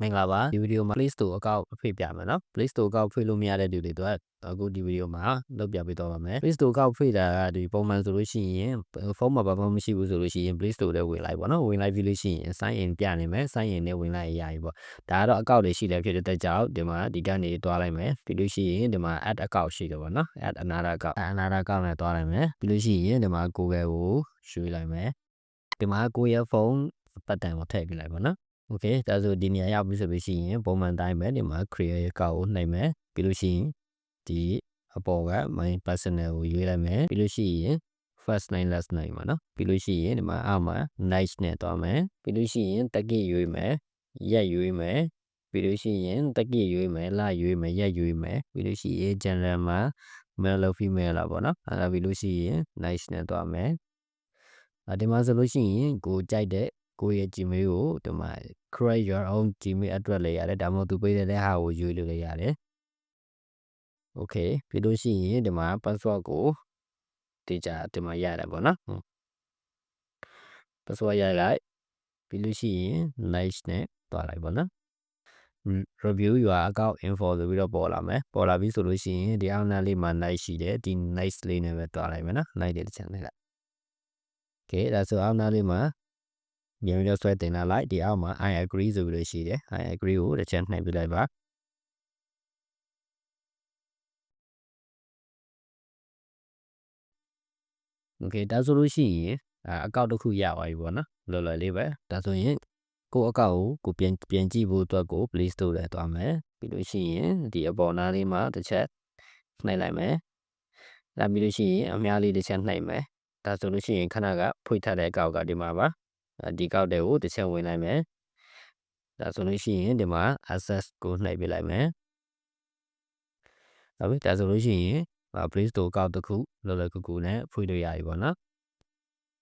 မင်္ဂလာပါဒီဗီဒီယိုမှာ Play Store အကောင့်အဖွင့်ပြမယ်နော် Play Store အကောင့်ဖွင့်လို့မရတဲ့လူတွေအတွက်အခုဒီဗီဒီယိုမှာလုပ်ပြပေးသွားပါမယ် Play Store အကောင့်ဖွင့်တာကဒီပုံမှန်ဆိုလို့ရှိရင်ဖုန်းမှာဘာမှမရှိဘူးဆိုလို့ရှိရင် Play Store ထဲဝင်လိုက်ပေါ့နော်ဝင်လိုက်ပြီးလို့ရှိရင် sign in ပြနေမယ် sign in နဲ့ဝင်လိုက်ရပြီပေါ့ဒါကတော့အကောင့်တွေရှိတယ်ဖြစ်တဲ့အတွက်ကြောင့်ဒီမှာဒီကနေတွားလိုက်မယ်ပြီးလို့ရှိရင်ဒီမှာ add account ရှိတယ်ပေါ့နော် add another account နဲ့တွားလိုက်မယ်ပြီးလို့ရှိရင်ဒီမှာ Google ကိုရွှေ့လိုက်မယ်ဒီမှာကိုယ့်ရဲ့ဖုန်းပတ်တန်ကိုထည့်ပြလိုက်ပါနော်โอเคဒါဆိုဒီနေရာရောက်ပြီဆိုလို့ရှိရင်ပုံမှန်တိုင်းပဲဒီမှာ create account ကိုနှိပ်မယ်ပြီးလို့ရှိရင်ဒီအပေါ်က my personal ကိုရွေးလိုက်မယ်ပြီးလို့ရှိရင် first name last name ပါနော်ပြီးလို့ရှိရင်ဒီမှာအောက်မှာ nice နဲ့တွားမယ်ပြီးလို့ရှိရင်တက္ကီရွေးမယ်ရက်ရွေးမယ်ပြီးလို့ရှိရင်တက္ကီရွေးမယ်လရွေးမယ်ရက်ရွေးမယ်ပြီးလို့ရှိရင် gender မှာ male or female လာပေါ့နော်အဲ့ဒါပြီးလို့ရှိရင် nice နဲ့တွားမယ်ဒီမှာဆိုလို့ရှိရင်ကိုကြိုက်တဲ့ကိုရဲ့ Gmail ကိုဒီမှာ create your own Gmail address လေးရတယ်ဒါမှမဟုတ်သူပေးတဲ့ဟာကိုရွေးလို့ရတယ် okay ပြီးလို့ရှိရင်ဒီမှာ password ကိုဒီမှာရတယ်ပေါ့နော် password ရလိုက်ပြီးလို့ရှိရင် nice နဲ့တွားလိုက်ပေါ့နော် review your account info ဆိုပြီးတော့ပေါ်လာမယ်ပေါ်လာပြီဆိုလို့ရှိရင်ဒီအောက်နားလေးမှာ nice ရှိတယ်ဒီ nice လေးနဲ့ပဲတွားလိုက်မယ်နော် nice လေးတစ်ချက်နဲ့လိုက် okay ဒါဆိုအောက်နားလေးမှာပြန်ပြီးတော့ဆွဲတင်လာလိုက်ဒီအောက်မှာ I agree ဆိုပြီးလို့ရှိတယ် I agree ကိုတစ်ချက်နှိပ်ပြလိုက်ပါ okay ဒါဆိုလို့ရှိရင်အကောင့်တစ်ခုရသွားပြီပေါ့နော်လောလောလေးပဲဒါဆိုရင်ကိုယ့်အကောင့်ကိုပြန်ကြည့်ဖို့အတွက်ကို Play Store ထဲသွားမယ်ပြီးလို့ရှိရင်ဒီအပေါ်နားလေးမှာတစ်ချက်နှိပ်လိုက်မယ်ဒါပြီးလို့ရှိရင်အများလေးတစ်ချက်နှိပ်မယ်ဒါဆိုလို့ရှိရင်ခဏကဖွင့်ထားတဲ့အကောင့်ကဒီမှာပါဒီကောက်တဲ့ကိုတစ်ချက်ဝင်လိုက်မယ်ဒါဆိုလို့ရှိရင်ဒီမှာ access ကိုနှိပ်ပေးလိုက်မယ်ဟုတ်ပြီဒါဆိုလို့ရှိရင်Play Store အကောင့်တစ်ခုလောလောကူကူနဲ့ဖွင့်လို့ရပြီပေါ့နော်